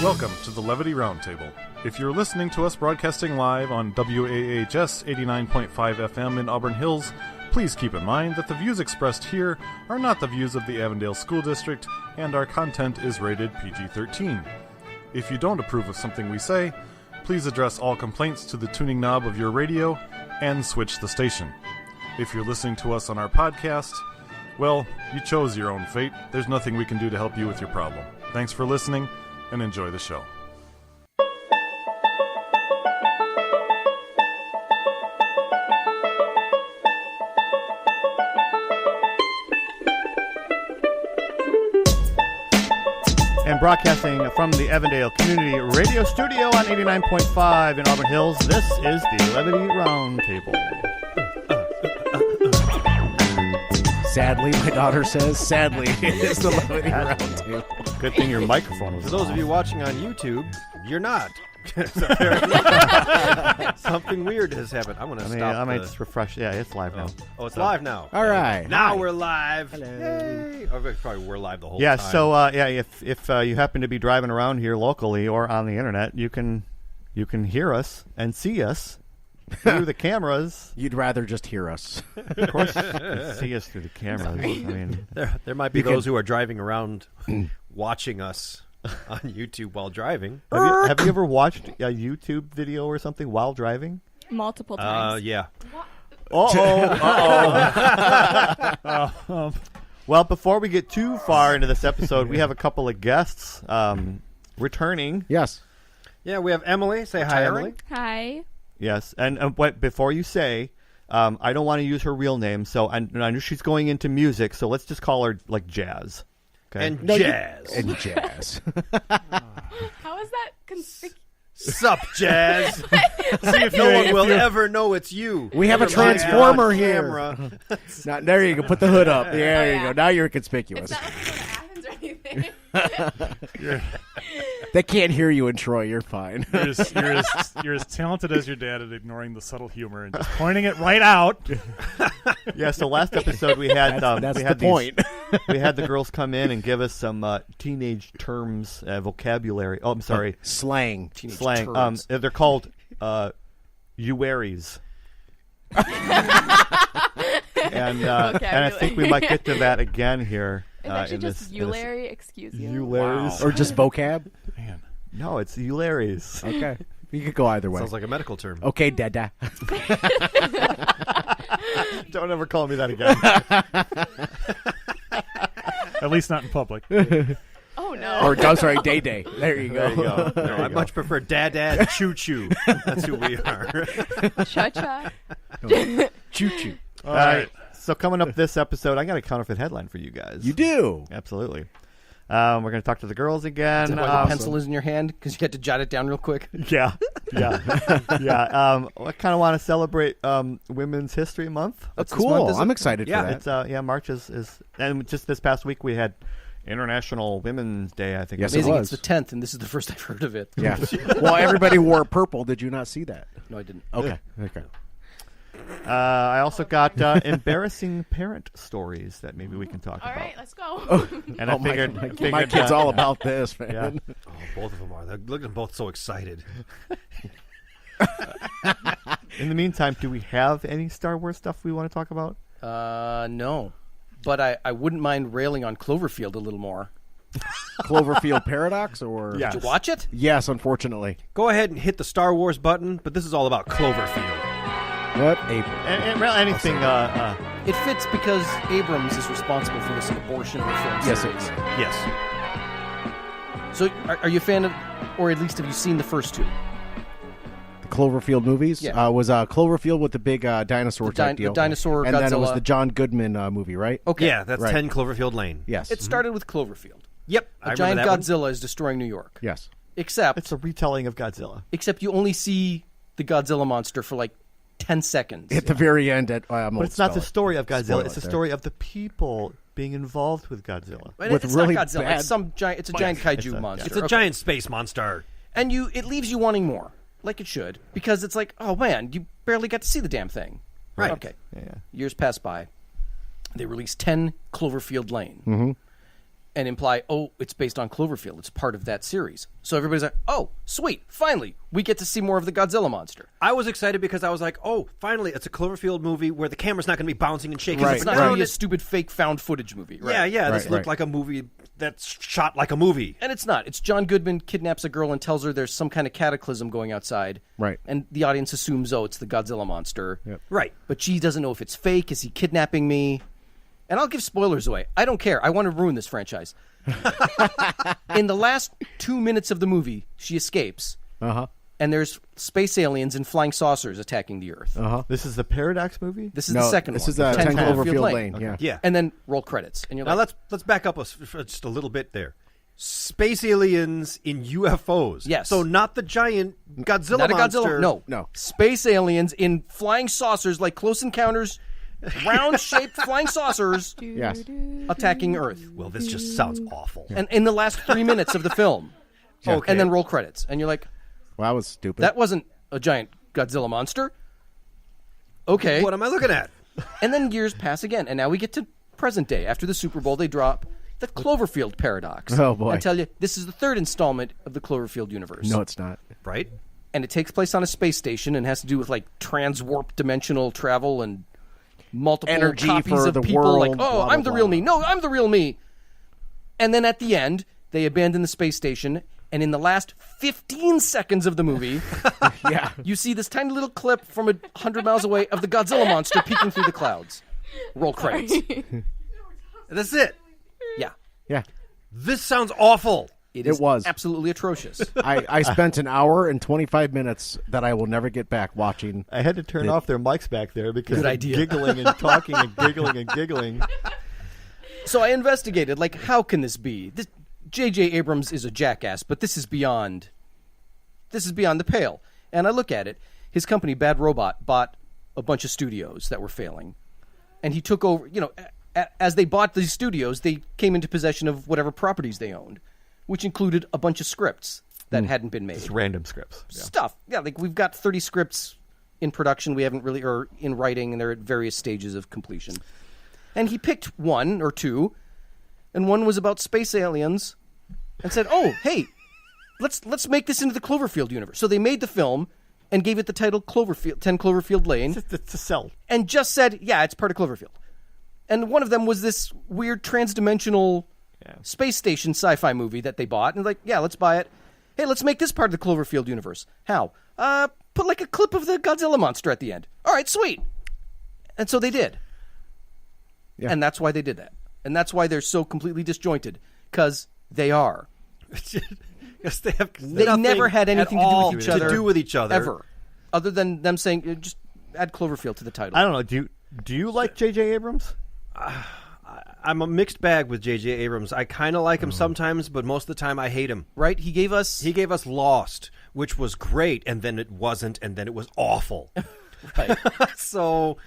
Welcome to the Levity Roundtable. If you're listening to us broadcasting live on WAHS 89.5 FM in Auburn Hills, please keep in mind that the views expressed here are not the views of the Avondale School District, and our content is rated PG-13. If you don't approve of something we say, please address all complaints to the tuning knob of your radio and switch the station. If you're listening to us on our podcast, well, you chose your own fate. There's nothing we can do to help you with your problem. Thanks for listening, and enjoy the show. And broadcasting from the Avondale Community Radio Studio on 89.5 in Auburn Hills, this is the Levity Roundtable. Sadly, my daughter says, sadly, it is the Levity Roundtable. Good thing your microphone was For those off. of you watching on YouTube, you're not. Something weird has happened. I'm going to stop. I might just refresh. Yeah, it's live now. Oh, it's live now. All right. Now we're live. Hello. Yay. Or probably we're live the whole Yeah, time. so if you happen to be driving around here locally or on the internet, you can hear us and see us through the cameras. You'd rather just hear us. Of course, you see us through the cameras. I mean, there might be those who are driving around watching us on YouTube while driving. have you ever watched a YouTube video or something while driving? Multiple times. Yeah. Well, before we get too far into this episode, we have a couple of guests returning. Yes. Yeah, we have Emily. Say hi, Emily. Hi. Yes, and before you say, I don't want to use her real name, so I know she's going into music, so let's just call her like Jazz. Okay? And Jazz. And jazz. How is that conspicuous? Sup, Jazz? See if no one will ever know it's you. We have a Never mind transformer the here. camera. Now, there you go. Put the hood up. There you yeah. go. Now you're It's conspicuous. not like we're going to Athens or anything. They can't hear you in Troy. You're fine. You're as talented as your dad at ignoring the subtle humor and just pointing it right out. Yeah, so last episode we had That's we the had point. We had the girls come in and give us some teenage terms, vocabulary. Oh, I'm sorry, Slang. slang. They're called uaries. and I think we might get to that again here. It's actually in just this, Eulary, excuse you. Eularies. Or just vocab. Man. No, it's Eularies. Okay. You could go either way. Sounds like a medical term. Okay, Dada. Don't ever call me that again. At least not in public. Oh, no. Or, I'm sorry, Day Day. There you go. There you go. No, I much prefer Dad Choo Choo. That's who we are. Cha-cha. Choo-choo. All right. So coming up this episode, I got a counterfeit headline for you guys. You do. Absolutely. We're going to talk to the girls again. Is that why the pencil is in your hand? Because you had to jot it down real quick? Yeah. I kind of want to celebrate Women's History Month. What's this Cool. month, is it? I'm excited Yeah. for that. It's March is and just this past week we had International Women's Day. I think. Yes, it was. it Amazing. was. It's the 10th, and this is the first I've heard of it. Yeah. Well, everybody wore purple. Did you not see that? No, I didn't. Okay. Okay. I also got embarrassing parent stories that maybe we can talk All about. right, let's go. And I Oh, my- figured, my kid's all about this, man. Yeah. Oh, both of them are. Look at them both so excited. In the meantime, do we have any Star Wars stuff we want to talk about? No. But I wouldn't mind railing on Cloverfield a little more. Cloverfield Paradox, or Yeah. Did you watch it? Yes, unfortunately. Go ahead and hit the Star Wars button, but this is all about Cloverfield. What? April. And really anything. It fits because Abrams is responsible for this abortion of the film Yes, series. it is. Yes. So are you a fan of, or at least have you seen the first two? The Cloverfield movies. Yeah. Was Cloverfield with the big dinosaur type the deal. dinosaur and then it was Godzilla. the John Goodman movie, right? Okay. Yeah, that's Right. 10 Cloverfield Lane. Yes. It started with Cloverfield. Yep. A giant Godzilla is destroying New York. Yes. Except it's a retelling of Godzilla. you only see the Godzilla monster for like 10 seconds. At the very end, But it's not the story of Godzilla. Spoil It's the it there. story of the people being involved with Godzilla. And with it's really not Godzilla. bad- It's some giant. It's a giant kaiju a- monster. It's a Okay. giant space monster. and it leaves you wanting more, like it should, because it's like, oh man, you barely got to see the damn thing. Right. Okay. Yeah. Years pass by. They released 10 Cloverfield Lane. Mm-hmm. and imply, oh, it's based on Cloverfield. It's part of that series. So everybody's like, oh, sweet. Finally, we get to see more of the Godzilla monster. I was excited because I was like, oh, finally, it's a Cloverfield movie where the camera's not going to be bouncing and shaking. Right. It's not going to be a stupid fake found footage movie. Right? Yeah. This Right, looked right. like a movie that's shot like a movie. And it's not. It's John Goodman kidnaps a girl and tells her there's some kind of cataclysm going outside. Right. And the audience assumes, oh, it's the Godzilla monster. Yep. Right. But she doesn't know if it's fake. Is he kidnapping me? And I'll give spoilers away. I don't care. I want to ruin this franchise. In the last 2 minutes of the movie, she escapes, and there's space aliens and flying saucers attacking the Earth. This is the Paradox movie? This is the second this one. is 10 Cloverfield Lane. Yeah. Yeah. And then roll credits. And you're Now like, let's back up for just a little bit there. Space aliens in UFOs. Yes. So not the giant Godzilla not a monster. Godzilla. No. Space aliens in flying saucers like Close Encounters, round-shaped flying saucers Yes. attacking Earth. Well, this just sounds awful. And in the last 3 minutes of the film. Okay. And then roll credits. And you're like, Well, that was stupid. that wasn't a giant Godzilla monster. Okay. What am I looking at? And then years pass again, and now we get to present day. After the Super Bowl, they drop the Cloverfield Paradox. Oh, boy. And tell you, this is the third installment of the Cloverfield universe. No, it's not. Right? And it takes place on a space station and has to do with, like, transwarp dimensional travel and multiple Energy copies for of the people. world, Like, oh, blah, blah, I'm the blah. real me. No, I'm the real me. And then at the end, they abandon the space station, and in the last 15 seconds of the movie, Yeah. you see this tiny little clip from 100 miles away of the Godzilla monster peeking through the clouds. Roll credits. That's it. Yeah. Yeah. This sounds awful. It It was. absolutely atrocious. I spent an hour and 25 minutes that I will never get back watching. I had to turn off their mics back there because Good they're idea. giggling and talking and giggling and giggling. So I investigated, like, how can this be? This J.J. Abrams is a jackass, but this is beyond the pale. And I look at it. His company, Bad Robot, bought a bunch of studios that were failing. And he took over, as they bought these studios, they came into possession of whatever properties they owned, which included a bunch of scripts that hadn't been made. Just random scripts. Yeah. Stuff. Yeah, like we've got 30 scripts in production. We haven't really, or in writing, and they're at various stages of completion. And he picked one or two, and one was about space aliens, and said, "Oh, hey, let's make this into the Cloverfield universe." So they made the film and gave it the title Cloverfield, 10 Cloverfield Lane, It's a sell. and just said, "Yeah, it's part of Cloverfield." And one of them was this weird transdimensional space station sci-fi movie that they bought, and like, "Yeah, let's buy it. Hey, let's make this part of the Cloverfield universe." How? Put like a clip of the Godzilla monster at the end. All right, sweet. And so they did. Yeah. And that's why they did that. And that's why they're so completely disjointed, because they are. Yes, they have They nothing never had at anything to do all with each other. To do with each other. Ever. Other than them saying, just add Cloverfield to the title. I don't know. Do you like J.J. Abrams? I'm a mixed bag with J.J. Abrams. I kind of like him sometimes, but most of the time I hate him. Right? He gave us... He gave us Lost, which was great, and then it wasn't, and then it was awful. Right. So...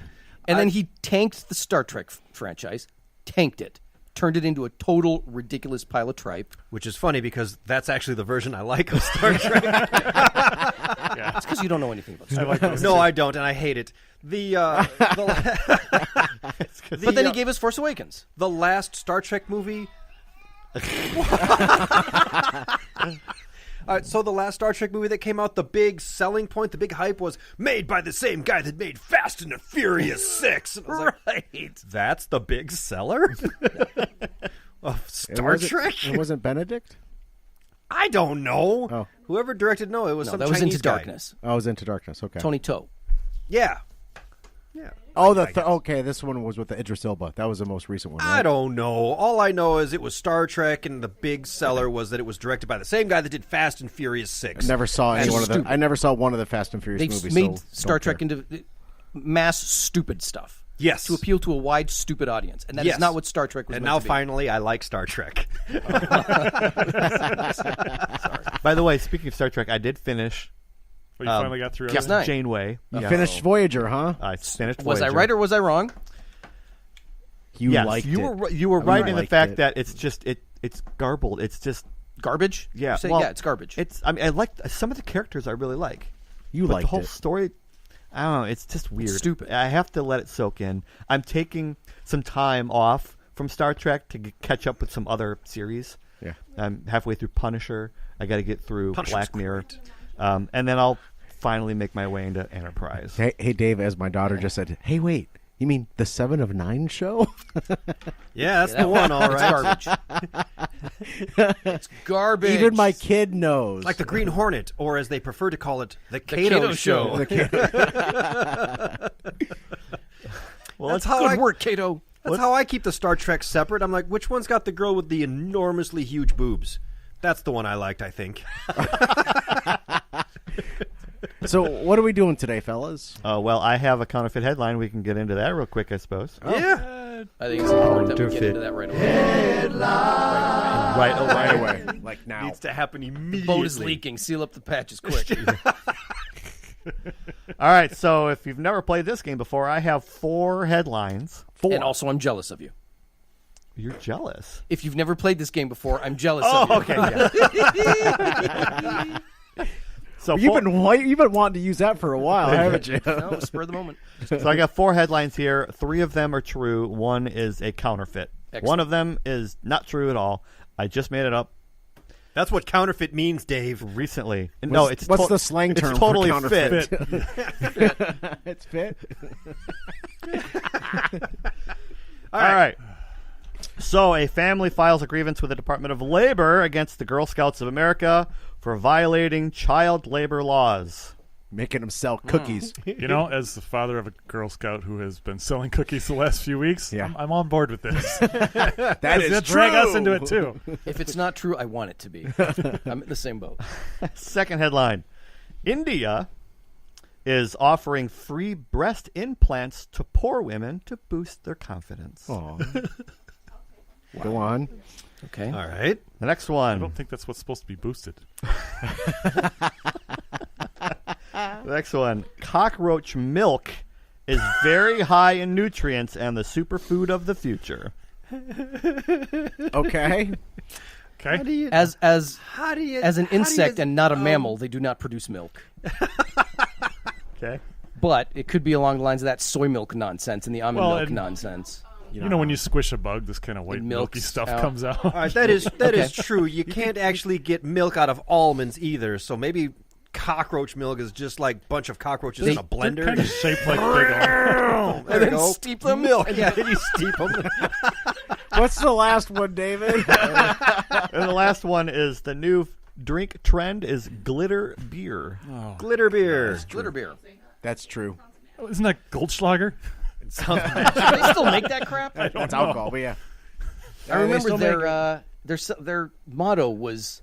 And then he tanked the Star Trek franchise. Tanked it. Turned it into a total ridiculous pile of tripe. Which is funny because that's actually the version I like of Star Trek. It's because you don't know anything about Star Trek. No, I don't, and I hate it. But then he gave us Force Awakens. the last Star Trek movie. All right, so the last Star Trek movie that came out, the big selling point, the big hype was made by the same guy that made Fast and the Furious 6. And I was like, that's the big seller of Star Trek? It wasn't Benedict? I don't know. Oh. Whoever directed, it was No, some that was Chinese Into guy. Darkness. Oh, it was Into Darkness. Okay. Tony Toe. Yeah. Yeah. Oh, I guess. okay. This one was with the Idris Elba. That was the most recent one, right? I don't know. All I know is it was Star Trek, and the big seller was that it was directed by the same guy that did Fast and Furious 6. I never saw any And one of the. stupid. I never saw one of the Fast and Furious They movies. made so Star don't Trek care. into mass stupid stuff. Yes. To appeal to a wide, stupid audience. And that is Yes. not what Star Trek was And meant now to be. finally I like Star Trek. By the way, speaking of Star Trek, I did finish But you finally got through Yes, everything? nine. Janeway. You Yeah. finished Voyager, huh? I finished Was I Voyager. right or was I wrong? You Yes, liked you it. were you were right in the liked fact it. that it's just it's garbled. It's just Garbage? yeah. You say, well, yeah, it's garbage. It's I mean I like some of the characters I really like. You but liked the whole it. story. I don't know. It's just weird. stupid. I have to let it soak in. I'm taking some time off from Star Trek to catch up with some other series. Yeah. I'm halfway through Punisher. I got to get through Punisher's Black Mirror. And then I'll finally make my way into Enterprise. Hey, Dave, as my daughter just said, hey, wait, you mean the 7 of 9 show? Yeah, that's the one, all right. It's garbage. It's garbage. Even my kid knows. Like the Green Hornet, or as they prefer to call it, the Cato Show. Well, That's how Good I work, Cato. That's how I keep the Star Trek separate. I'm like, which one's got the girl with the enormously huge boobs? That's the one I liked, I think. So what are we doing today, fellas? well, I have a counterfeit headline. We can get into that real quick, I suppose. Yeah. I think it's important that we get into that right away. Right away. Like now. Needs to happen immediately. Boat is leaking. Seal up the patches quick. All right, so if you've never played this game before, I have 4 headlines. 4. And also, I'm jealous of you. You're jealous. If you've never played this game before, I'm jealous of you. Okay. Yeah. So You've been wanting to use that for a while, haven't you? No, spur of the moment. So I got 4 headlines here. 3 of them are true. 1 is a counterfeit. Excellent. 1 of them is not true at all. I just made it up That's what counterfeit means, Dave. recently. No, it's What's the slang term It's totally for counterfeit? fit. It's fit. All right. So a family files a grievance with the Department of Labor against the Girl Scouts of America for violating child labor laws. Making them sell cookies. You know, as the father of a Girl Scout who has been selling cookies the last few weeks, Yeah. I'm on board with this. That is Drag us true. into it, too. If it's not true, I want it to be. I'm in the same boat. Second headline. India is offering free breast implants to poor women to boost their confidence. Aw. Go on. Okay. All right. The next I one. don't think that's what's supposed to be boosted. The next one. Cockroach milk is very high in nutrients and the superfood of the future. Okay. Okay? As How do you? an how do insect you- and not a mammal, they do not produce milk. Okay. But it could be along the lines of that soy milk nonsense and the almond Well, milk and- nonsense. You know when you squish a bug, this kind of white It milky milks stuff out. comes out. All right, that is true. You can't actually get milk out of almonds either. So maybe cockroach milk is just like a bunch of cockroaches in a blender. Kind of shaped like big almonds. There you go. steep them. Milk. Yeah, you steep them. What's the last one, David? And the last one is the new drink trend is glitter beer. Glitter beer. Glitter beer. That's true. Isn't that Goldschlager? Do they still make that crap? That's alcohol, but yeah. I remember their motto was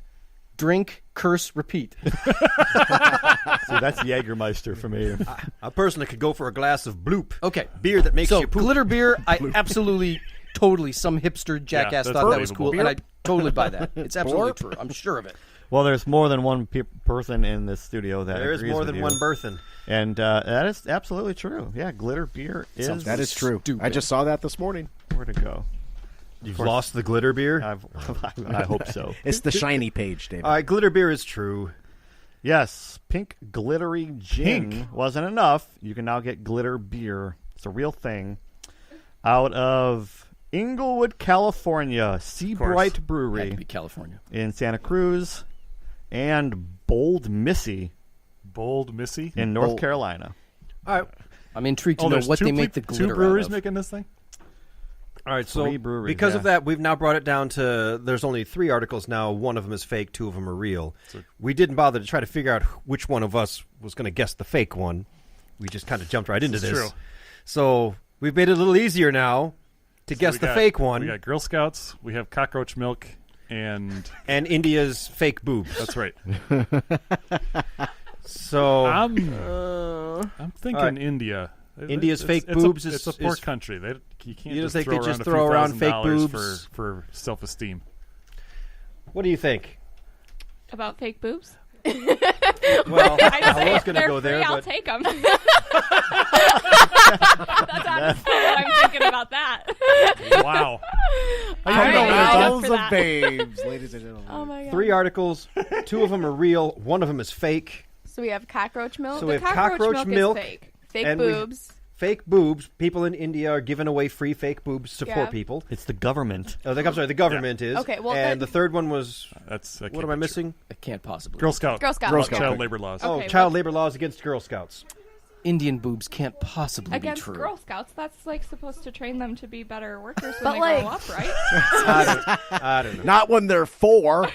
drink, curse, repeat. So that's Jägermeister for me. A person that could go for a glass of bloop. Okay. Beer that makes So you poop. glitter beer, I absolutely, totally, some hipster jackass that's thought that was believable. cool, and I totally buy that. It's absolutely true. I'm sure of it. Well, there's more than one person in this studio that There is agrees more with than you. one Berthen. And that is absolutely true. Yeah, glitter beer is That is true. Stupid. I just saw that this morning. where to go. You've lost the glitter beer. I hope so. It's the shiny page, David. All right, glitter beer is true. Yes, pink glittery gin wasn't enough. You can now get glitter beer. It's a real thing. Out of Inglewood, California, Seabright Had to Brewery be California. in Santa Cruz, and Bold Missy Bold Missy. in North Carolina. All right. I'm intrigued to know there's what two they make the two glitter breweries out of. making this thing? All right, so 3 breweries, because yeah. of that, we've now brought it down to there's only 3 articles now. 1 of them is fake, 2 of them are real. We didn't bother to try to figure out which one of us was going to guess the fake one. We just kind of jumped right into this. True. So we've made it a little easier now to guess We the got- fake one We got Girl Scouts, we have cockroach milk, and and India's fake boobs. that's right. So I'm thinking all right. India. India's fake it's boobs it's a poor is- country. You can't You just think throw they around just a throw few around $1,000 fake boobs? for self-esteem. what do you think? About fake boobs? Well, I'd I say was if going to they're go there, free, I'll but take them. That's honestly what I'm thinking about that. Wow. All right, I'll Mouths go for of that. babes, ladies and gentlemen. Oh my god. 3 articles, 2 of them are real, 1 of them is fake. So we have cockroach milk. So the we have cockroach cockroach milk milk is fake. Fake and we- boobs. fake boobs. People in India are giving away free fake boobs to poor Yeah. people. It's the government. Oh, I'm sorry, the government is. Okay, well, and then- the third one was what am I missing? It can't possibly. Girl Scout. Girl Scout. Girl Scout. Child labor laws. Oh, Okay, child what- labor laws against Girl Scouts. Indian boobs can't possibly Against be true. Girl Scouts, that's like supposed to train them to be better workers when But, they like- grow up, right? I don't know. Not when they're 4. All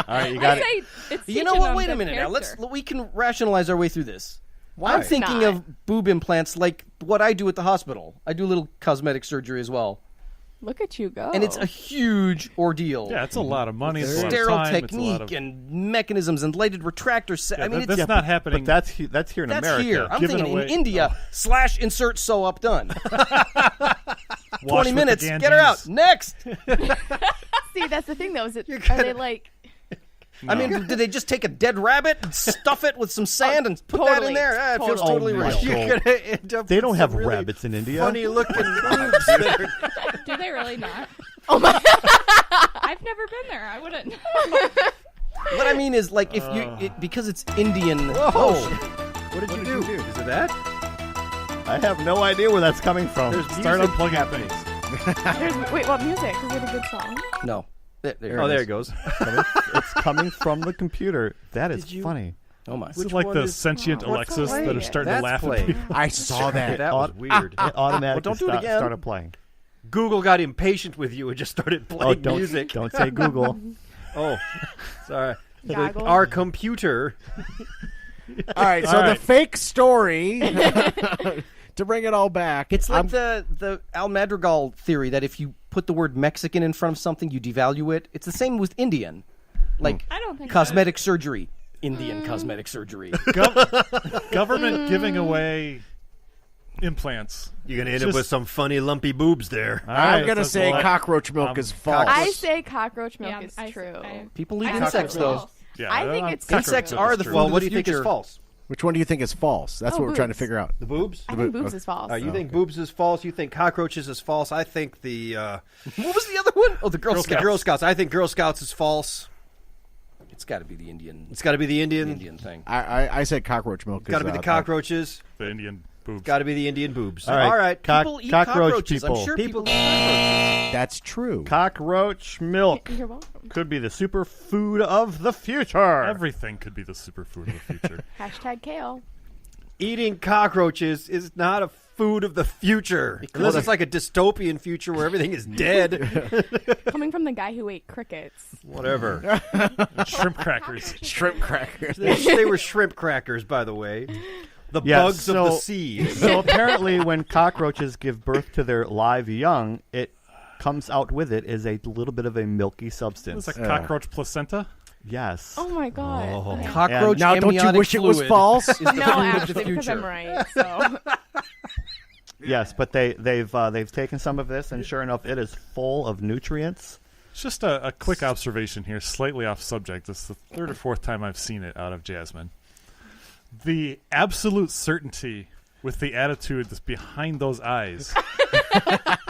right, you got I it. say it's You know teaching what? them Wait a good minute now. character. We can rationalize our way through this. Why? I'm thinking Not. of boob implants like what I do at the hospital. I do a little cosmetic surgery as well. Look at you go. And it's a huge ordeal. Yeah, it's a lot of money. It's a lot of Sterile time. It's a lot technique of, and mechanisms and lighted retractors. yeah, I mean, that's it's not happening. But that's here in that's America. here. I'm Given thinking away- in India. / insert sew up done. Wash 20 with minutes. the Get her out. Ganges. Next. See, that's the thing, though. Is it are they like? I mean, did they just take a dead rabbit and stuff it with some sand and put that in totally. there? Ah, it feels Totally. totally Oh my real. God. You're gonna end up They with don't some have really rabbits in India. funny looking boobs. that are- Do they really not? Oh my! I've never been there. I wouldn't. What I mean is, like, if you because it's Indian. Whoa! Oh, What did you do? Is it that? I have no idea where that's coming from. There's Start music unplugging happening. things. Wait, what music? Is it a good song? no. There Oh, there is. it goes. It's coming from the computer. That is Did you- funny. Oh my. This Which is like one the is- sentient what's Alexis that that are way? starting That's to laugh playing. at people. I saw that. That was weird. It automatically Well, don't do it again. started playing. Google got impatient with you and just started Oh, playing don't music. don't say Google. Oh, sorry. Goggle. Our computer. All right, so All the right. fake story, to bring it all back. It's like the Al Madrigal theory that if you put the word Mexican in front of something, you devalue it. It's the same with Indian. Like I don't think cosmetic surgery. Indian cosmetic surgery. Government giving away implants. You're gonna end Just- up with some funny lumpy boobs there. I'm going to that's say what- cockroach milk is false. I say cockroach milk Yeah, is I- true. People eat I insects, think though. false. Yeah, I think it's Insects true. are the food Well, of what the do you think is future. false? Which one do you think is false? That's Oh, what we're trying to boobs. figure out. The boobs? I think boobs is false. You think boobs is false? You think cockroaches is false? I think the What was the other one? Oh, the Girl Scouts. Girl Scouts. I think Girl Scouts is false. It's got to be the Indian. It's got to be the Indian. Indian thing. I said cockroach milk. Got to be the is, cockroaches. The Indian boobs. Got to be the Indian boobs. All right. People eat cockroach cockroaches. people. I'm sure people eat That's true. Cockroach milk You're welcome. could be the superfood of the future. Everything could be the superfood of the future. Hashtag kale. Eating cockroaches is not a food of the future. Unless it's like a dystopian future where everything is dead. Coming from the guy who ate crickets. Whatever. Shrimp crackers. Shrimp crackers. They were shrimp crackers, by the way. The Yeah, bugs of the so- sea. So apparently, when cockroaches give birth to their live young, it comes out with it is a little bit of a milky substance. It's like cockroach placenta. Yes. Oh my god. Okay. Cockroach Now, don't you amniotic wish it was fluid false? is the No, food of the actually, because I'm future. right. So Yes, but they've taken some of this, and sure enough, it is full of nutrients. Just a quick observation here, slightly off subject. This is the third or fourth time I've seen it out of Jasmine. The absolute certainty with the attitude that's behind those eyes,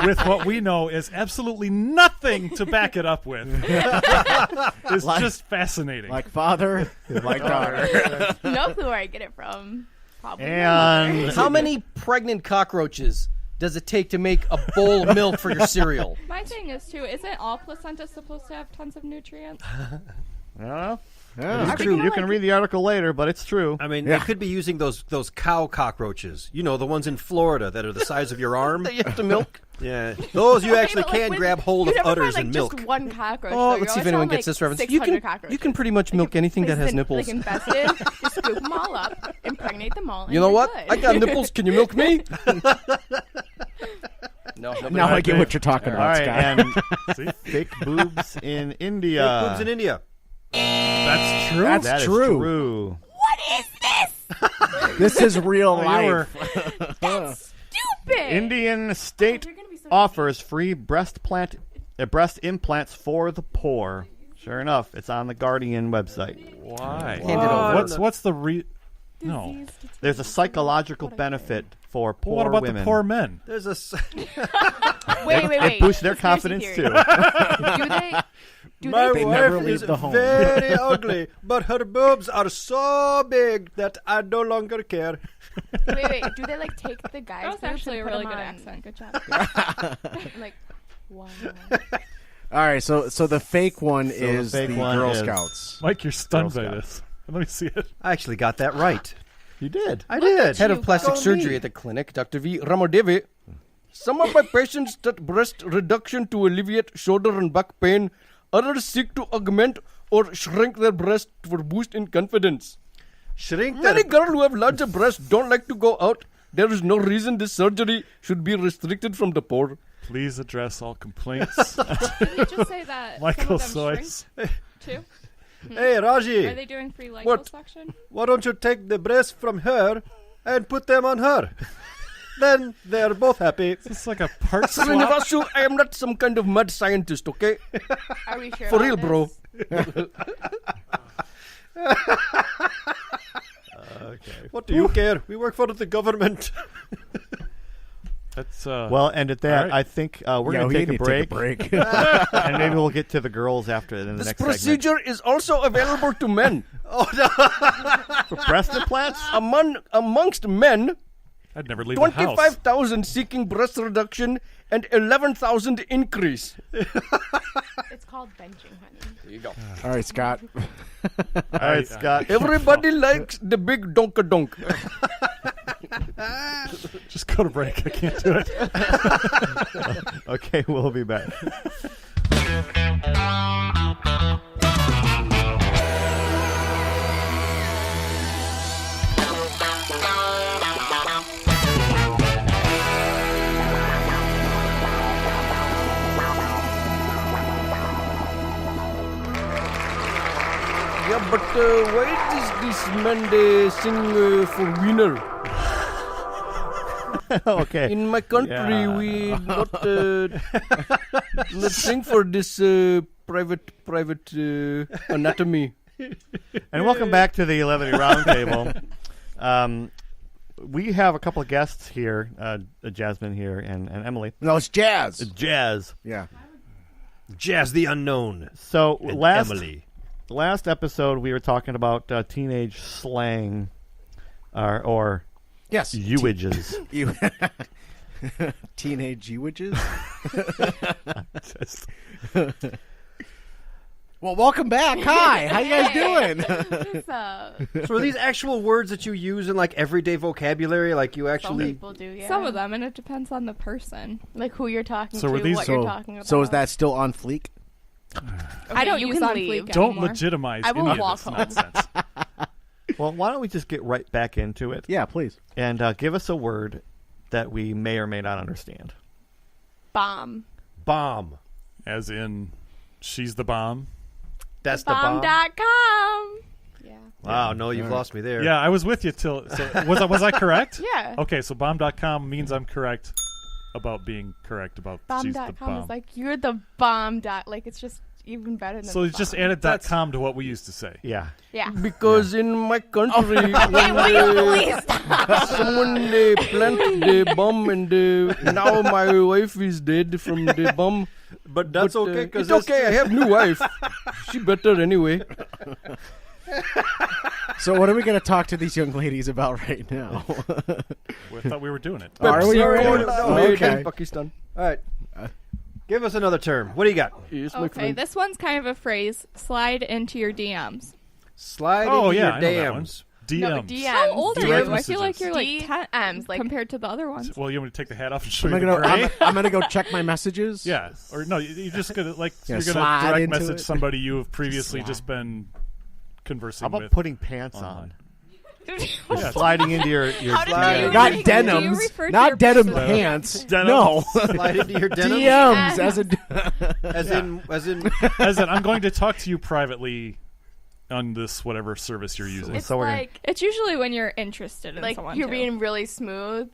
with what we know is absolutely nothing to back it up with, is just fascinating. Like father, like daughter. no clue where I get it from. Probably. And How many pregnant cockroaches does it take to make a bowl of milk for your cereal? My thing is too. Isn't all placenta supposed to have tons of nutrients? I don't know. Yeah. It's true. You can read the article later, but it's true. I mean, Yeah. they could be using those cow cockroaches. You know, the ones in Florida that are the size of your arm. That you have to milk? Yeah, those you Okay, actually but, like, can when- grab hold you of never udders find, like, and milk. Just one cockroach. Oh, though. let's see if You anyone always gets found, this reference. like, You 600 can cockroaches. pretty much milk anything that has Like, nipples. infested, you scoop them all up, impregnate them all. And You know you're what? good. I got nipples. Can you milk me? No, nobody Now I did. get what you're talking All about, right, Scott. and See? fake boobs in India. Boobs in India. That's true. That's That is true. true. What is this? This is real life. Stupid. Indian state You're gonna be so offers free breast implants for the poor. Sure enough, it's on the Guardian website. Why? Hand it over. What's the No. disease. There's a psychological benefit for Well, poor what about women. the poor men? There's a Wait. It boosts their Conspiracy confidence theory. too. Do they? My They never wife leave is the home. very ugly, but her boobs are so big that I no longer care. Wait. Do they like take the guys? That was boobs actually a and put really them good on- accent. Good job. Like, wow. All right, so the fake one is fake the one Girl is- Scouts. Mike, you're stunned Girl by Scouts. this. Let me see it. I actually got that right. You did. I did. Head of plastic Go surgery me. at the clinic, Dr. V. Ramadevi. Some of my patients start breast reduction to alleviate shoulder and back pain. Others seek to augment or shrink their breast for boost in confidence. Shrink Many that. girls who have larger breasts don't like to go out. There is no reason this surgery should be restricted from the poor. Please address all complaints. Did you just say that Michael some of them Sois. shrink too? Hey, Raji, Are they doing free What? liposuction? why don't you take the breasts from her and put them on her? Then they're both happy. It's like a part swap. Srinivasu, I am not some kind of mad scientist, okay? Are we sure? For about real, bro. this? What do you care? We work for the government. That's Well, and at that, all right. I think we're Yeah, going we to need take a break. And maybe we'll get to the girls after in the This next segment. procedure is also available to men. For breast implants? Amongst men, I'd never leave the house. 25,000 seeking breast reduction and 11,000 increase. It's called benching, honey. There you go. All right, Scott. All right, Scott. Everybody likes the big donka-donk. Just go to break. I can't do it. Okay, we'll be back. Yeah, but why does this man they sing for winner? Okay. In my country, Yeah. we not sing for this private anatomy. And welcome back to the 11 Roundtable. We have a couple of guests here, Jasmine here and Emily. No, it's Jazz. Jazz. Yeah. Jazz the Unknown. So And last Emily. episode, we were talking about teenage slang or Yes. uwages. You teenage ewages. Well, welcome back. Hi, how you guys doing? What's up? So are these actual words that you use in like everyday vocabulary? Like you Some actually... people do, yeah. Some of them, and it depends on the person. Like who you're talking So to, were these- what you're talking about. So is that still on fleek? I don't you use can on leave. Fleek Don't anymore. legitimize I will any walk of this home. nonsense. Well, why don't we just get right back into it Yeah, please. and give us a word that we may or may not understand. bomb? Bomb. As in, she's the bomb. That's the bomb. Bomb.com. Yeah. Wow, no, you've lost me there. Yeah, I was with you till. So was I correct? Yeah. Okay, so bomb.com means I'm correct about being correct about she's the Bomb.com bomb. is like, you're the bomb. Like, it's just even better than So you just bomb. added .com to what we used to say. Yeah. Yeah. Because in my country, Hey, will you please stop? someone they plant the bomb and now my wife is dead from the bomb. But that's But, okay because it's okay. I have new wife. She better anyway. So what are we going to talk to these young ladies about right now? I thought we were doing it. Are we Pepsi already? Cola made Okay. in Pakistan. All right. Give us another term. What do you got? Yes, my Okay, friend. this one's kind of a phrase. Slide into your DMs. Slide Oh into yeah, your I know that one. DMs. DMs. No, DMs. How old are Direct you? I feel like you're like messages. 10 DMs, like- compared to the other ones. Well, you want me to take the hat off and show I'm you the gonna, gray? I'm gonna go check my messages. Yeah, or no, you're just gonna like Yeah, you're slide gonna direct into message it. somebody you have previously Slide. just been conversing How about with. putting pants online. on? Sliding into your How did slide. you Not make- denims, Do you refer to not your denim personal- pants. Denim. No, Slide into your denim. DMs as a. As in, As in, I'm going to talk to you privately on this whatever service you're using. It's So we're gonna- like, It's usually when you're interested in like someone. you're too. being really smooth.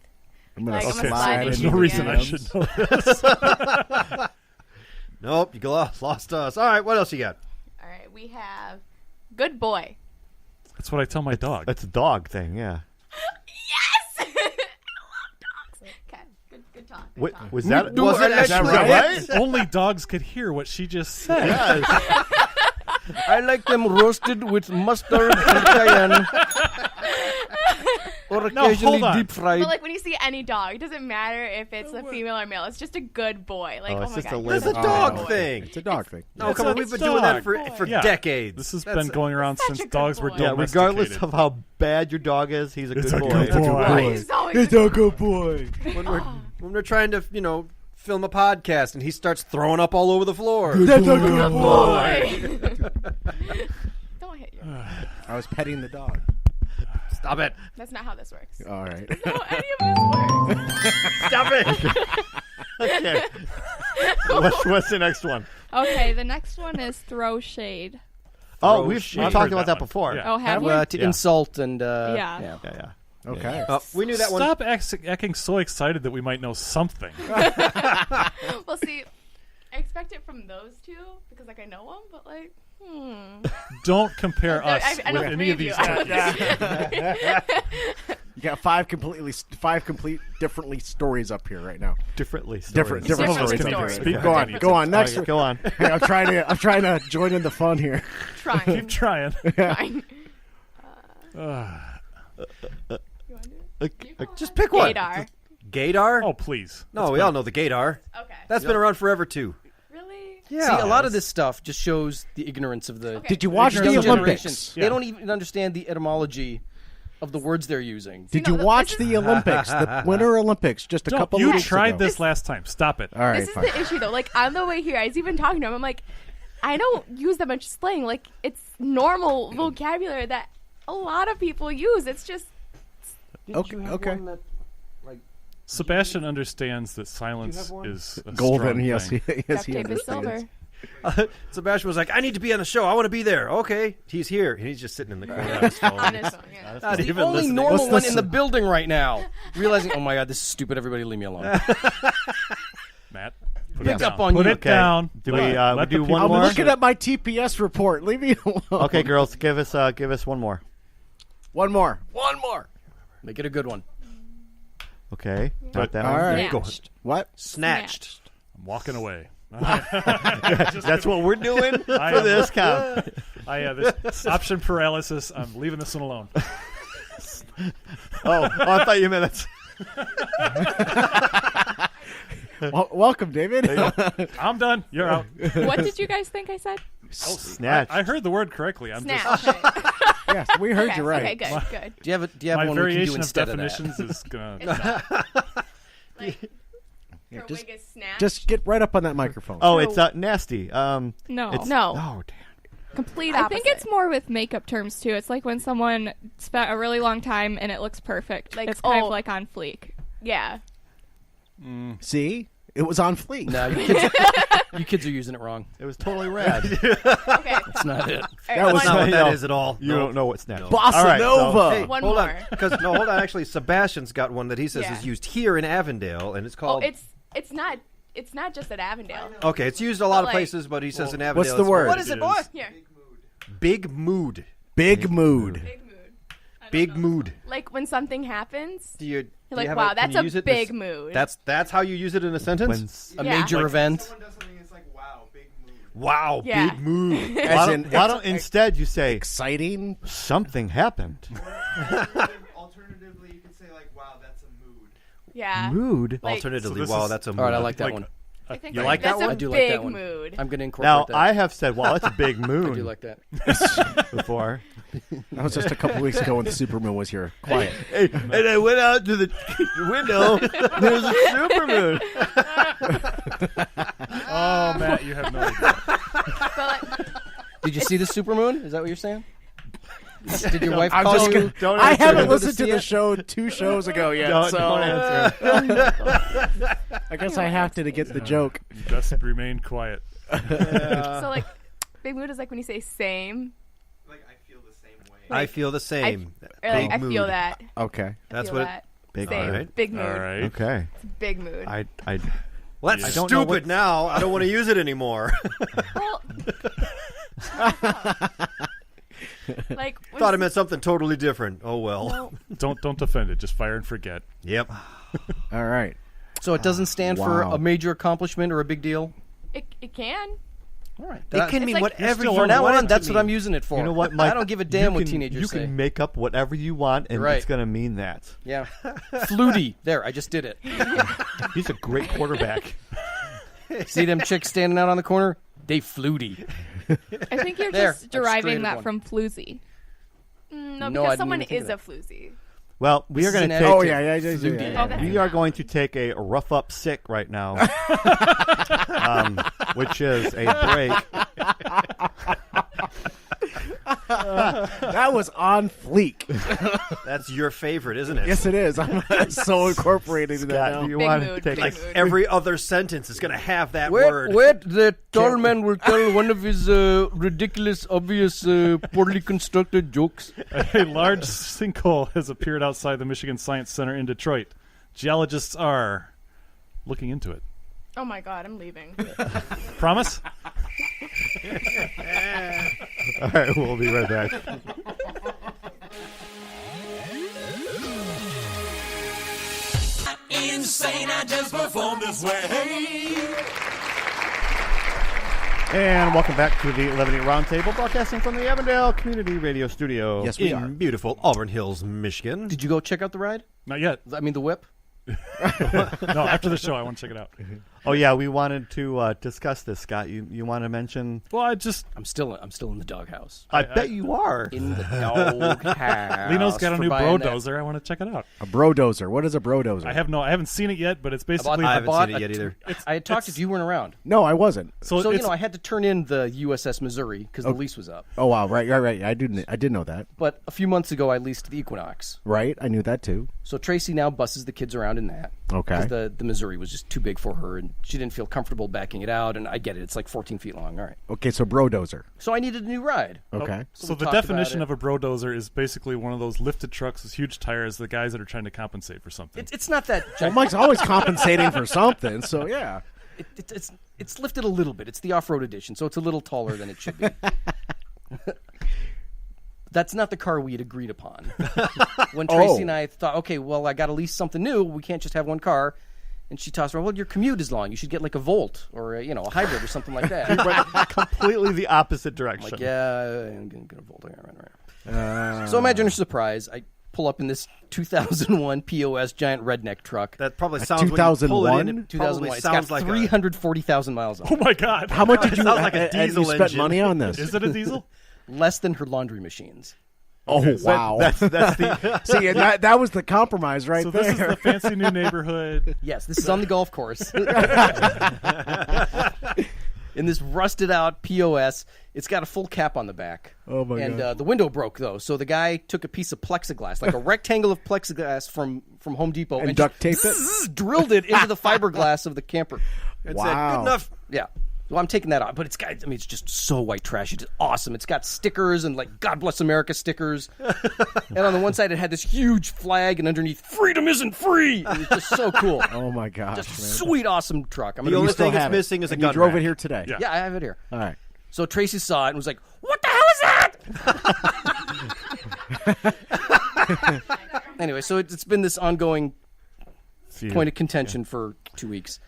I'm gonna Like, I'm Okay, gonna so slide there's into no your reason I DMs. should know this. nope, you lost us. All right, what else you got? All right, we have good boy. That's what I tell my dog. That's a dog thing, yeah. Yes! I love dogs. Okay, good Good talk. Was that Was it actually right? Only dogs could hear what she just said. Yes. I like them roasted with mustard and cayenne. Or No, occasionally hold on. deep fried. But like when you see any dog, it doesn't matter if it's a female or male. It's just a good boy. Like, Oh, oh it's my just god, a you're It's a label. such dog boy. thing. It's a dog thing. No, It's come a on. We've been doing that dog. for Yeah. decades. This has That's been going around Such since a good dogs were boy. Yeah, domesticated. regardless of how bad your dog is, he's a It's good a boy. good boy. Right, he's always a good boy. when we're trying to, film a podcast and he starts throwing up all over the floor. That's a good boy. Don't hit you. I was petting the dog. Stop it. That's not how this works. All right. That's not how any of this works. Stop it. Okay. What's the next one? Okay, the next one is throw shade. Oh, we've shade. talked Heard about that that one. before. Yeah. Oh, have you? to Yeah. insult and Yeah. Yeah. Okay. We knew that one. Stop acting so excited that we might know something. Well, see, I expect it from those two because like I know them, but like, Don't compare No, us I know with three any of of you. these I guys. You got five complete differently stories up here right now. Differently. Different Different stories. stories. up here. Speak Go on. Go on. Next. Go on. Hey, I'm trying to join in the fun here. trying. Keep trying. trying. You want to do it? Just pick one. Gaydar. Gaydar? Oh, please. No, we all know the Gaydar. Okay. That's been around forever, too. Really? Yeah. See, a lot of this stuff just shows the ignorance of the Okay. Did you watch the young generation. Olympics? Yeah. They don't even understand the etymology of the words they're using. Did No, you this watch is- the Olympics, the Winter Olympics, just a Don't. couple You of weeks tried ago? this last time. Stop it. All right, This is fine. the issue, though. Like, on the way here, I was even talking to him. I'm like, I don't use that much slang. Like, it's normal vocabulary that a lot of people use. It's just, Okay. Sebastian understands that silence is a Golden. strong Yes, thing. yes, duct he tape is understands. silver. Sebastian was like, I need to be on the show. I want to be there. Okay. He's here. And he's just sitting in the corner on his phone. On his phone, yeah. Not The even only listening. normal What's one this? in the building right now. Realizing, oh my god, this is stupid. Everybody leave me alone. Matt, put Pick it down. up on Put you. it Okay. down. Do Let- we, let we the do one people I'm more? looking at my TPS report. Leave me alone. Okay, girls, give us one more. One more. Make it a good one. Okay. Got that All one. right. Snatched. What? Snatched. I'm walking away. That's what we're doing for I am- this count. This option paralysis. I'm leaving this one alone. I thought you meant that's. Welcome, David. I'm done. You're out. What did you guys think I said? Snatch. I heard the word correctly. I'm Snatch. just Yes, we heard Okay, you right. okay, good, good. Do you have my one we can do variation of instead of that? definitions is gonna. Like, Yeah, her just- wig is snatched. Just get right up on that microphone. Oh, it's nasty. No. It's, No. Oh, damn. Complete I opposite. think it's more with makeup terms too. It's like when someone spent a really long time and it looks perfect. Like, It's kind oh. of like on fleek. Yeah. See? It was on fleek. No, you kids are using it wrong. It was totally rad. Okay. That's not it. All right, That was one, Not what No. that is at all. You don't know what snatch is. Bossa All right, Nova. Hey, One hold more. on. No, hold on. Actually, Sebastian's got one that he says Yeah. is used here in Avondale, and it's oh, called... it's not just at Avondale. Okay, it's used a lot of But, like- places, but he says in Avondale... What's the it's word? What is it, boy? Here. Big mood. Big mood. Big mood. Big mood. Like when something happens, Do you, you're do like, you have wow, can that's you a use it big in mood. That's how you use it in a sentence? When, A Yeah. major Like- event. Wow, Yeah. big mood. As in, why don't instead you say exciting? something happened? Alternatively, you could say like, "Wow, that's a mood." yeah. Mood. Like- Alternatively, So this wow, is- that's a mood. All right, I like that Like- one. I think You like, like that that's one? a I do like big that one. mood. I'm going to incorporate Now that. I have said, "Wow, that's a big moon." I do like that. before. That was just a couple weeks ago when Superman was here. Quiet. Hey, and I went out to the window. There's a supermoon. Oh, Matt, you have no idea. But like, Did you see the supermoon? Is that what you're saying? Did your wife I'm call just you? gonna, Don't I answer haven't it. listened to see the it? show 2 shows ago yet, Don't so answer. I guess I have to get the joke. Best remain quiet. so like, big mood is like when you say same, Like I feel the same way. I feel the same. or like Big I feel mood. that. Okay. I That's feel what it- that. Big Same. mood. Alright. Big mood. All right. Okay. Big mood. I Well, that's I don't know stupid what- now. I don't want to use it anymore. Well, like when Thought it meant something totally different. Oh well. no, Don't defend it. Just fire and forget. Yep. All right. So it doesn't stand for Wow. a major accomplishment or a big deal? It can. All right. It can mean like- whatever you From now want it on, to that's what mean. I'm using it for. You know what, Mike? I don't give a damn what teenagers You say. can make up whatever you want, and Right. it's going to mean that. Yeah. Flutie. There, I just did it. He's a great quarterback. See them chicks standing out on the corner? They flutie. I think you're There, just I've deriving straighted that one. from floozy. No, No, I because didn't someone even think is of a floozy. Well, we are This is going to an take. Oh, adjective. yeah. Flutie. Okay. We are going to take a rough up sick right now, which is a break. That was on fleek. That's your favorite, isn't it? Yes, it is. I'm so incorporated in that Scott, now. do you Big want to mood, take big a mood. Every other sentence is going to have that word. Wait, the tall man will tell one of his ridiculous, obvious, poorly constructed jokes. A large sinkhole has appeared outside the Michigan Science Center in Detroit. Geologists are looking into it. Oh my god, I'm leaving. Promise? All right, we'll be right back. Insane, I just perform this way. And welcome back to the 11 Roundtable, broadcasting from the Avondale Community Radio Studio. Yes, we In are. beautiful Auburn Hills, Michigan. Did you go check out the ride? Not yet. I mean, the whip? No, after the show, I want to check it out. Oh yeah, we wanted to discuss this, Scott. You want to mention? Well, I'm still in the doghouse. I bet you are. In the doghouse. Lino's got a for new buying that. brodozer. I want to check it out. A brodozer. What is a brodozer? I haven't seen it yet, but it's basically. I haven't seen it yet either. I had talked to you weren't around. No, I wasn't. So I had to turn in the USS Missouri because the lease was up. Oh wow, right. I did know that. But a few months ago, I leased the Equinox. Right, I knew that too. So Tracy now busses the kids around in that. Okay. Because the Missouri was just too big for her, and she didn't feel comfortable backing it out. And I get it; it's like 14 feet long. All right. Okay, so brodozer. So I needed a new ride. Okay. So we the talked definition about of a brodozer is basically one of those lifted trucks with huge tires. The guys that are trying to compensate for something. It's not that. Well, Mike's always compensating for something, so yeah. It's lifted a little bit. It's the off-road edition, so it's a little taller than it should be. That's not the car we had agreed upon. When Tracy and I thought, okay, well, I got to lease something new. We can't just have one car. And she tossed around, well, your commute is long. You should get like a Volt or a hybrid or something like that. Went completely the opposite direction. Like, yeah, I'm going to get a Volt. Right. So imagine her surprise. I pull up in this 2001 POS giant redneck truck. That probably A sounds when you pull it in, 2001? it 2001. probably It's got sounds like 340,000 miles on Oh it. my God! How much did you Sounds like a and diesel you spent engine. money on this? Is it a diesel? Less than her laundry machines. Oh wow. That's the See, and that was the compromise right So there. this is the fancy new neighborhood. Yes, this is on the golf course. In this rusted out POS, it's got a full cap on the back. Oh, my and God. the window broke though, so the guy took a piece of plexiglass, like a rectangle of plexiglass from Home Depot, And and duct just taped it? drilled it into the fiberglass of the camper. It Wow. said, good enough. Yeah. Well, I'm taking that off, but it's just so white trash. It's awesome. It's got stickers and like God Bless America stickers. And on the one side, it had this huge flag, and underneath, "Freedom isn't free." It was just so cool. Oh my gosh, Just man. sweet, awesome truck. I'm The gonna only use thing it's have it. missing is a And gun you drove rack. it here today. Yeah. Yeah, I have it here. All right. So Tracy saw it and was like, "What the hell is that?" Anyway, so it's been this ongoing point of contention for 2 weeks.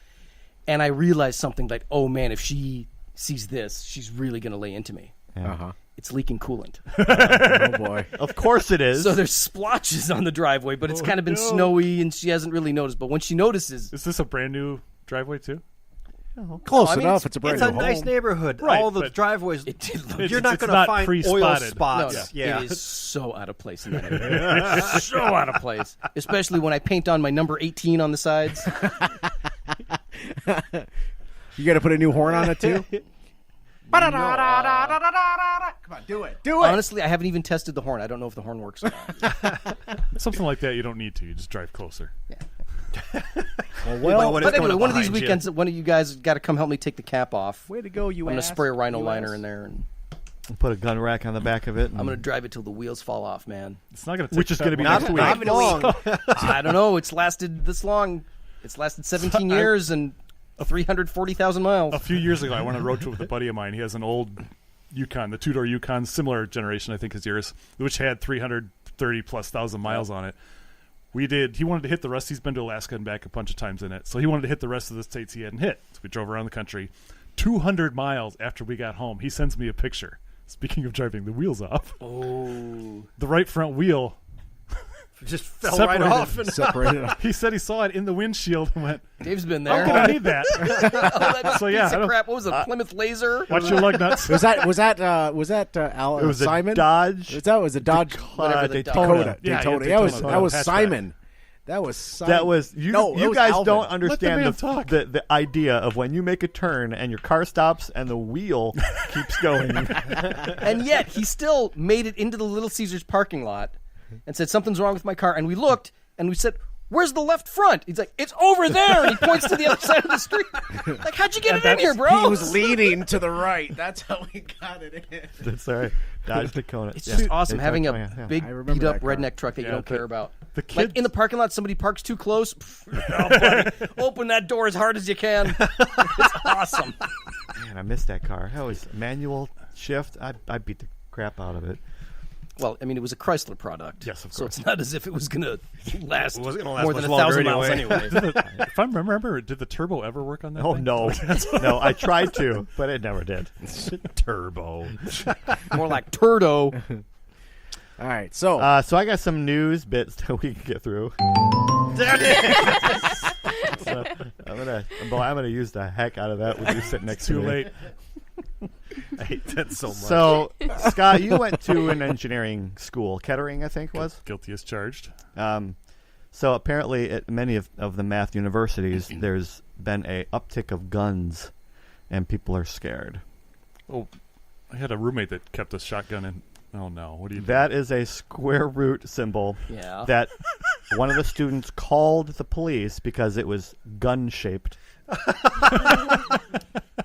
And I realized something like, oh man, if she sees this, she's really going to lay into me. Uh-huh. It's leaking coolant. Oh boy. Of course it is. So there's splotches on the driveway, but it's kind of been snowy and she hasn't really noticed. But when she notices, Is this a brand new driveway too? Close I mean, enough. It's a brand It's new a nice home. neighborhood. Right, All the but- driveways. it did look It's- You're not it's going to not find oil pre-spotted. spots. No, Yeah. it is so out of place in that area. So out of place, especially when I paint on my number 18 on the sides. You got to put a new horn on it too. Come on, do it. Do it. Honestly, I haven't even tested the horn. I don't know if the horn works or not. Something like that, you don't need to. You just drive closer. Well, When But it's going anyway, up one of these behind you. weekends, one of you guys got to come help me take the cap off. way to go, you I'm going to ass. spray a rhino You liner ass. in there, and Put a gun rack on the back of it. I'm going to drive it till the wheels fall off, man. It's not going to. Which is gonna be that next long. week. Not long. I don't know. It's lasted this long. It's lasted 17 years and 340,000 miles. A few years ago, I went on a road trip with a buddy of mine. He has an old Yukon, the two-door Yukon, similar generation, I think, as yours, which had 330,000+ miles on it. He wanted to hit the rest. He's been to Alaska and back a bunch of times in it. So he wanted to hit the rest of the states he hadn't hit. So we drove around the country. 200 miles after we got home, he sends me a picture. Speaking of driving the wheels off. Oh. The right front wheel just fell right off. And separated off. He said he saw it in the windshield and went, Dave's been there. I'm going to need that. So yeah, piece of crap. What was it? Plymouth Laser? Watch your lug nuts. Was that It was Simon? a Dodge. Was a Dodge Whatever the Dakota. Yeah, Daytona. yeah, That was hatchback. Simon. That was Simon. That was you. No, it you was guys Alvin. don't understand Let the man talk. the idea of when you make a turn and your car stops and the wheel keeps going. And yet, he still made it into the Little Caesars parking lot and said, something's wrong with my car. And we looked, and we said, where's the left front? He's like, it's over there. And he points to the other side of the street. Like, how'd you get it in here, bro? He was leaning to the right. That's how we got it in. That's all right. Dodge Dakota. It's just awesome having Daytona, a yeah. big, I remember beat-up that car. redneck truck that you don't care about. The kids, Like, in the parking lot, somebody parks too close. Oh, buddy, open that door as hard as you can. It's awesome. Man, I missed that car. That was manual shift. I beat the crap out of it. Well, I mean, it was a Chrysler product. Yes, of So course. it's not as if it was going to last, wasn't gonna last more much than longer 1,000 miles anyway. anyway. if I remember, did the turbo ever work on that Oh thing? no, no! I tried to, but it never did. Turbo. More like Turdo. All right, so So I got some news bits that we can get through. So I'm gonna use the heck out of that with you sitting next to Too me. late. I hate that so much. So Scott, you went to an engineering school, Kettering, I think was. Guilty as charged. So apparently, at many of the math universities, there's been a uptick of guns, and people are scared. Oh, I had a roommate that kept a shotgun in. Oh no! What do you do? That is a square root symbol Yeah. that one of the students called the police because it was gun shaped.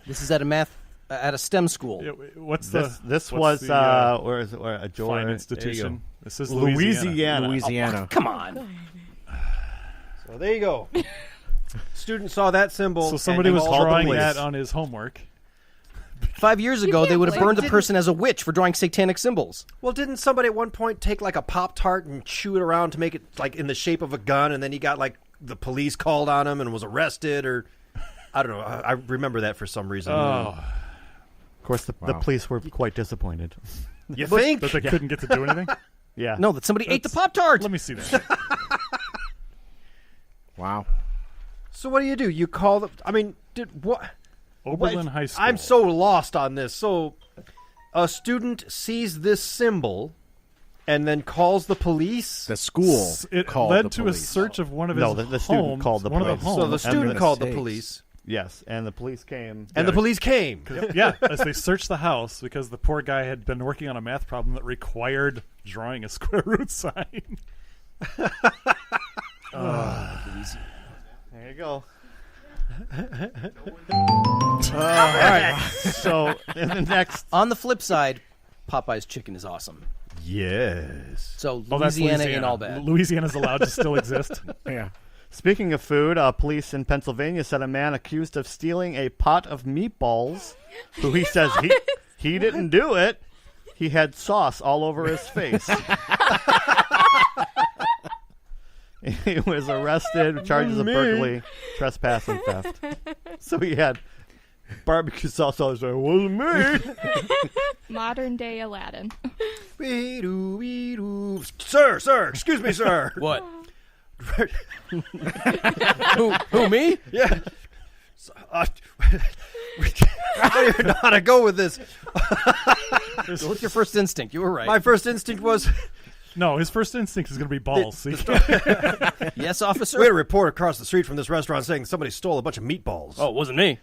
This is at a STEM school. Yeah, what's This what's was the, where is it? Where, a fine Georgia institution? This is Louisiana. Louisiana. Come on. So there you go. Student saw that symbol. So somebody and was called the drawing police. that on his homework. 5 years ago, they would have burned the person as a witch for drawing satanic symbols. Well, didn't somebody at one point take like a Pop-Tart and chew it around to make it like in the shape of a gun, and then he got like the police called on him and was arrested, or I don't know. I remember that for some reason. Oh, Of course, the police were quite disappointed. You think? that they couldn't get to do anything. Yeah. No, that somebody ate the Pop-Tart. Let me see that. Wow. So what do? You call the? I mean, did what? Oberlin High School. I'm so lost on this. So, a student sees this symbol, and then calls the police. The school It called led the to police. a search of one of his No, the student homes, called the one police. Of the homes. So the And student the called the mistakes. police, Yes, and the police came. and the police came. Yeah, as they searched the house because the poor guy had been working on a math problem that required drawing a square root sign. There you go. All right. So in the next, On the flip side, Popeye's chicken is awesome. Yes. So Oh, that's Louisiana Louisiana. ain't all bad. Louisiana's allowed to still exist. Yeah. speaking of food, police in Pennsylvania said a man accused of stealing a pot of meatballs, who he says he didn't do it. He had sauce all over his face. He was arrested with charges of burglary, trespass, and theft. So he had barbecue sauce all over. It wasn't me. Modern day Aladdin. Sir, excuse me, sir. What? who, me? Yeah. I don't even know how to go with this. Go with your first instinct. You were right. My first instinct was, No, his first instinct is going to be balls. See? Yes, officer? we had a report across the street from this restaurant saying somebody stole a bunch of meatballs. Oh, it wasn't me.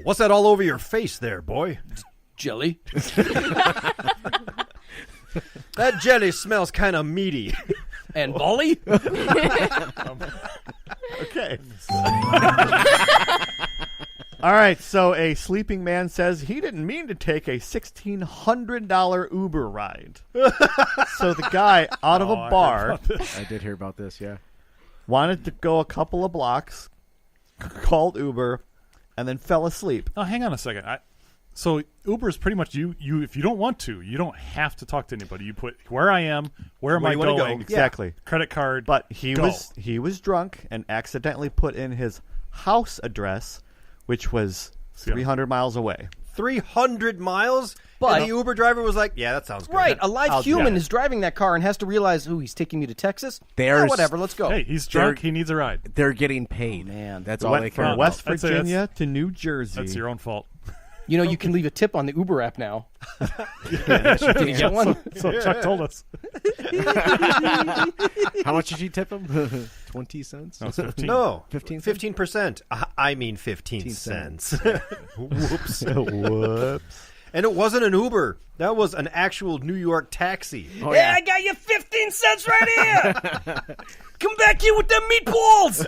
What's that all over your face there, boy? Jelly. That jelly smells kind of meaty. And Bolly? Okay. All right, so a sleeping man says he didn't mean to take a $1,600 Uber ride. So the guy out of Oh, a I heard bar about this. I did hear about this, yeah. wanted to go a couple of blocks, called Uber, and then fell asleep. Oh, hang on a second. So Uber is pretty much you. If you don't want to, you don't have to talk to anybody. You put where I am, where am I you wanna going, go. Exactly. credit card. But he go. was drunk and accidentally put in his house address, which was 300 miles away. 300 miles? But- and the Uber driver was like, yeah, that sounds good. Right, a live human yeah. is driving that car and has to realize, ooh, he's taking me to Texas. There's- Whatever, let's go. Hey, he's drunk. He needs a ride. They're getting paid. Man. That's all they Went care from about. West I'd say Virginia to New Jersey. That's your own fault. You know, you can leave a tip on the Uber app now. Yeah, Did you get one? So Chuck told us. How much did you tip him? 20 cents? No, it's 15. No, 15 15%. I mean 15 cents. Whoops. Whoops. And it wasn't an Uber. That was an actual New York taxi. Oh, yeah. I got you 15 cents right here. Come back here with them meatballs.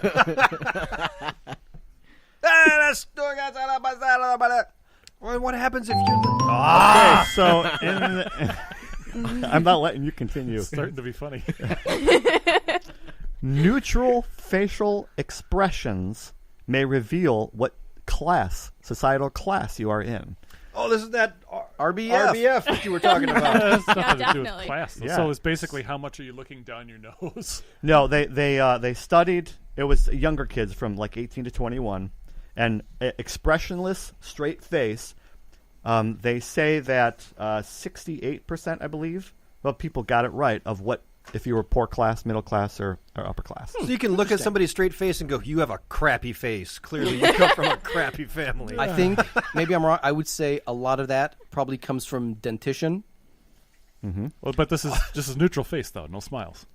What happens if you... Okay, so I'm not letting you continue. It's starting to be funny. Neutral facial expressions may reveal what societal class you are in. Oh, this is that RBF. RBF that you were talking about. That's nothing to do with definitely. class. Though. Yeah. So it's basically how much are you looking down your nose? No, they studied. It was younger kids from like 18 to 21, and expressionless, straight face. They say that 68%, I believe, of people got it right of what if you were poor class, middle class, or upper class. So you can look at somebody's straight face and go, you have a crappy face. Clearly you come from a crappy family. I think, maybe I'm wrong, I would say a lot of that probably comes from dentition. Well, but this is neutral face though, no smiles.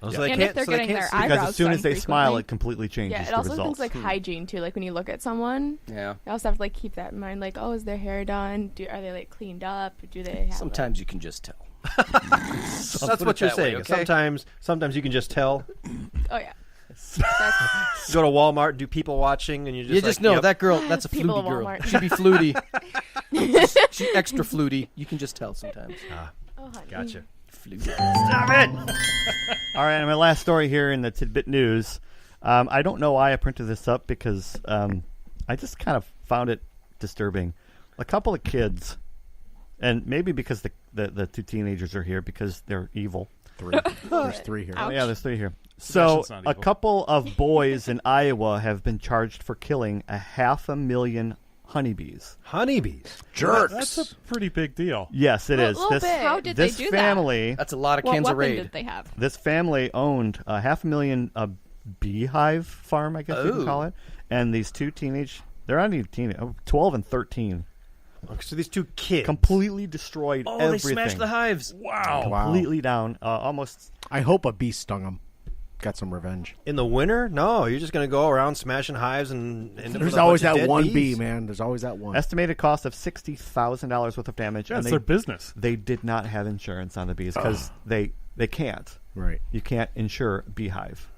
So they And can't, if they're so they getting can't their see. eyebrows Because as soon as done they smile, frequently. it completely changes Yeah, it the also results. things like hygiene too. Like when you look at someone, Yeah. you also have to like keep that in mind. Like, oh, is their hair done? Are they like cleaned up? Do they have Sometimes you can just tell. That's what you're that way, saying. okay? Sometimes you can just tell. Oh yeah. You go to Walmart and do people watching, and you just You just like, know yep. that girl, that's a People fluty at girl. Walmart. She'd be fluty. She's extra fluty. You can just tell sometimes. Oh, honey. Gotcha. Fluty. Stop it! All right, and my last story here in the tidbit news. I don't know why I printed this up because I just kind of found it disturbing. A couple of kids, and maybe because the two teenagers are here because they're evil. There's 3 here. Oh, yeah, there's 3 here. So That's not a evil. couple of boys in Iowa have been charged for killing 500,000 honeybees. Honeybees. That's a pretty big deal. Yes, it A is. little This bit. How did they this do that? family, That's a lot of What cans of weapon Raid. did they have? this family owned 500,000 beehive farm, I guess you can Oh. call it. And these two they're not even teenage, 12 and 13, So these two kids. completely destroyed Oh, everything. they smashed the hives. Wow. Completely down, almost. I hope a bee stung him. Got some revenge. In the winter? No, you're just going to go around smashing hives and end up There's with a always bunch of that dead one bees. bee, man. There's always that one. Estimated cost of $60,000 worth of damage. Yeah, and it's their business. They did not have insurance on the bees because they can't. Right. You can't insure beehive.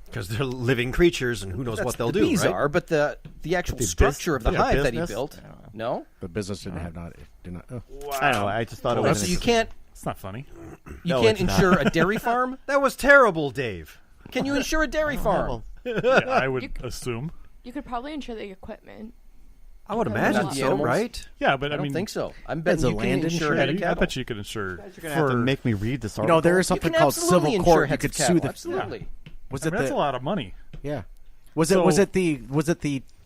Because they're living creatures, and who knows what they'll the do, bees right? are, but the actual the structure of the yeah, hive that he business? built. I don't know. No? The business did not. I don't know. I just thought it Oh, was. so you can't It's not funny. you No, can't it's not. insure a dairy farm? That was terrible, Dave. Can you insure a dairy farm? Yeah, I would assume. You could probably insure the equipment. I would Not imagine the so, animals. right? Yeah, but I I don't mean, think so. I'm That's betting a you can land insure insurance. head of I cattle. bet you could insure. You're gonna have to make me read this You article. know, there is You something can called absolutely civil insure court. You heads could of sue cattle. the. Absolutely. Was I it mean, that's the? a lot of money. Yeah. Was So- it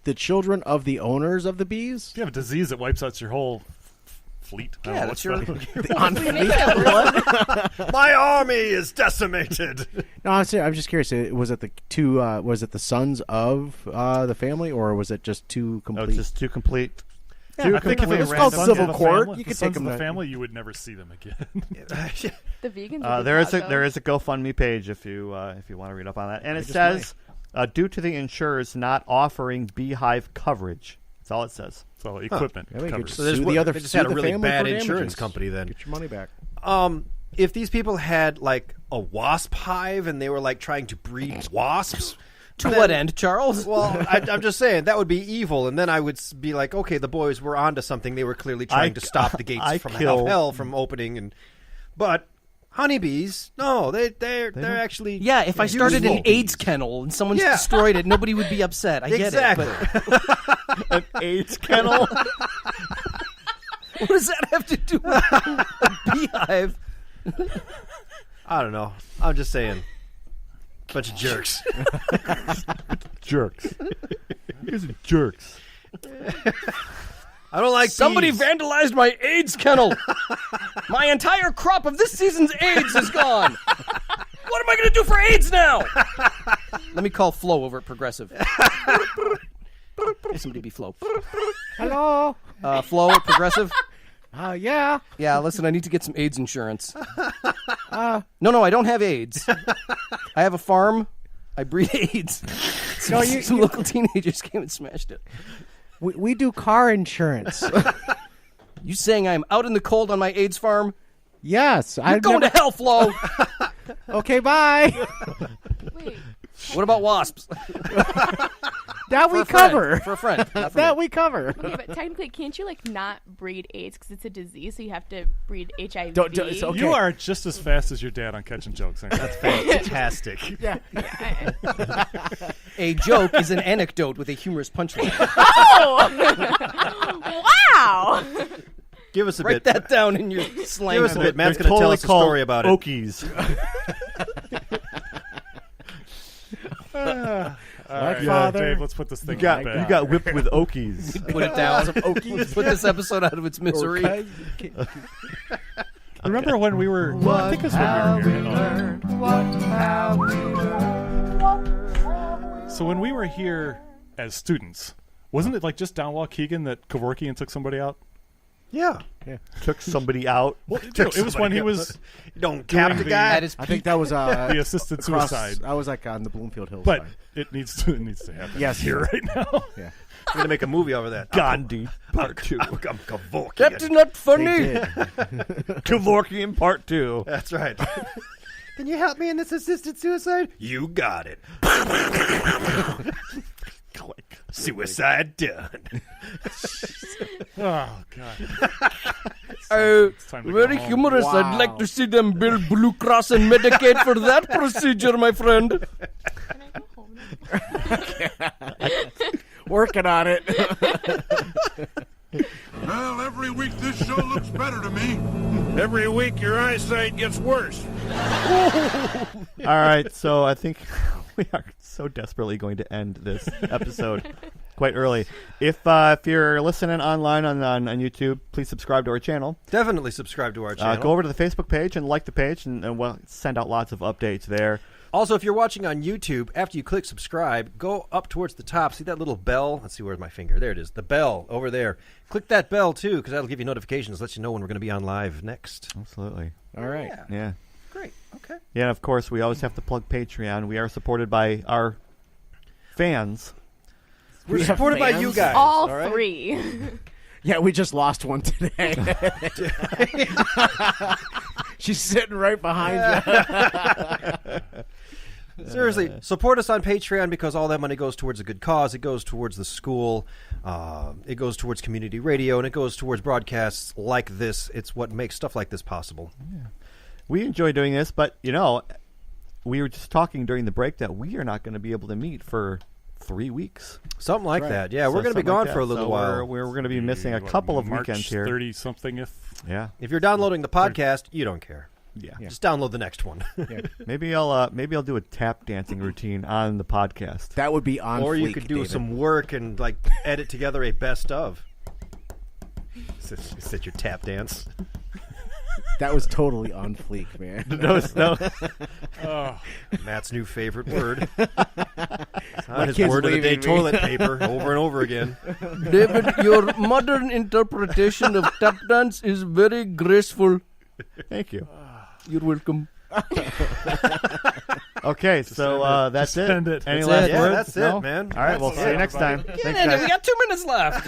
the children of the owners of the bees? If you have a disease that wipes out your whole fleet, I don't Yeah, know that's what's your. funny. My army is decimated. No, I'm just curious. Was it the two? Was it the sons of the family, or was it just two No, complete? it's just two complete. I think if it was It's called sons civil of the court. family- You the could sons take of them the to- family, you would never see them again. The vegans. would be There is proud, a though. there is a GoFundMe page if you want to read up on that, and it just says due to the insurers not offering beehive coverage. That's all it says. So equipment Yeah, we could covers. sue the other. They just sue had a the really family bad for insurance damages. company then. Get your money back. If these people had like a wasp hive and they were like trying to breed wasps, To then- what end, Charles? Well, I'm just saying that would be evil, and then I would be like, okay, the boys were onto something. They were clearly trying to stop the gates from hell from opening, but honeybees, no, they're actually Yeah, if I started an useful. AIDS kennel and someone Yeah. destroyed it, nobody would be upset. I get Exactly. it. An AIDS kennel. What does that have to do with a beehive? I don't know. I'm just saying. Bunch of jerks. Jerks. These are jerks. I don't like Somebody bees. vandalized my AIDS kennel. My entire crop of this season's AIDS is gone. What am I going to do for AIDS now? Let me call Flo over at Progressive. Hey, somebody be Flo. Hello. Flo at Progressive? Yeah. Yeah, listen, I need to get some AIDS insurance. No, I don't have AIDS. I have a farm. I breed AIDS. Some local teenagers came and smashed it. We do car insurance. You saying I'm out in the cold on my AIDS farm? Yes. You're going to hell, Flo. Okay, bye. Wait. What about wasps? That we cover. For a friend. Not for That me. we cover. Okay, but technically, can't you not breed AIDS because it's a disease? So you have to breed HIV. It's okay. You are just as fast as your dad on catching jokes. Aren't you? That's fantastic. Yeah. A joke is an anecdote with a humorous punchline. Oh! Wow! Give us a Write bit. that down in your slang. Give us a bit. Matt's They're going to tell totally us a called story about it. Okies. All right, father. Dave, let's put this thing You on got, bed. you got whipped with Okies. Put it down. Put this episode out of its misery. Remember when we were? Well, I think it's when we were here. So when we were here as students, wasn't it like just Downwall Keegan that Kevorkian took somebody out? Yeah. Took somebody out. Well, it was when he was Don't cap the the- guy. At its I think peak. that was the assisted across- suicide. I was like on the Bloomfield Hills. But side. it needs to happen. Yes. here right now. Yeah. We're going to make a movie over that. Gandhi Part 2. I'm Kevorkian. That's not They funny. did. Kevorkian Part 2. That's right. Can you help me in this assisted suicide? You got it. Click. Suicide done. Oh God. time to go Very home. humorous. Wow. I'd like to see them build Blue Cross and Medicaid for that procedure, my friend. Can I go home? Working on it. Well, every week this show looks better to me. Every week your eyesight gets worse. All right, so I think we are so desperately going to end this episode quite early. If you're listening online on YouTube, please subscribe to our channel. Definitely subscribe to our channel. Go over to the Facebook page and like the page, and we'll send out lots of updates there. Also, if you're watching on YouTube, after you click subscribe, go up towards the top. See that little bell? Let's see, where's my finger? There it is. The bell over there. Click that bell, too, because that'll give you notifications, let you know when we're going to be on live next. Absolutely. All right. Yeah. Great. Okay. Yeah, and of course, we always have to plug Patreon. We are supported by our fans. We're supported by you guys. All right? three. Yeah, we just lost one today. She's sitting right behind you. Seriously, support us on Patreon because all that money goes towards a good cause. It goes towards the school. It goes towards community radio, and it goes towards broadcasts like this. It's what makes stuff like this possible. Yeah. We enjoy doing this, but, we were just talking during the break that we are not going to be able to meet for 3 weeks. Something like that. Yeah, So we're going to be something like gone for a that. little So while. We're going to be missing a couple of March weekends here. 30-something, Yeah. If you're downloading the podcast, you don't care. Yeah. Just download the next one. Maybe I'll do a tap dancing routine on the podcast. That would be on Or you fleek, could do David. some work and edit together a best of. Is that your tap dance? That was totally on fleek, man. No. Matt's new favorite word. My His kid's word of the day: leaving me. toilet paper, over and over again. David, your modern interpretation of tap dance is very graceful. Thank you. You're welcome. Okay, so that's it. end it. Any That's last it. Yeah, words? that's No? it, man. All right, we'll That's see you it. next time. Get Thanks, in it. guys. We got 2 minutes left.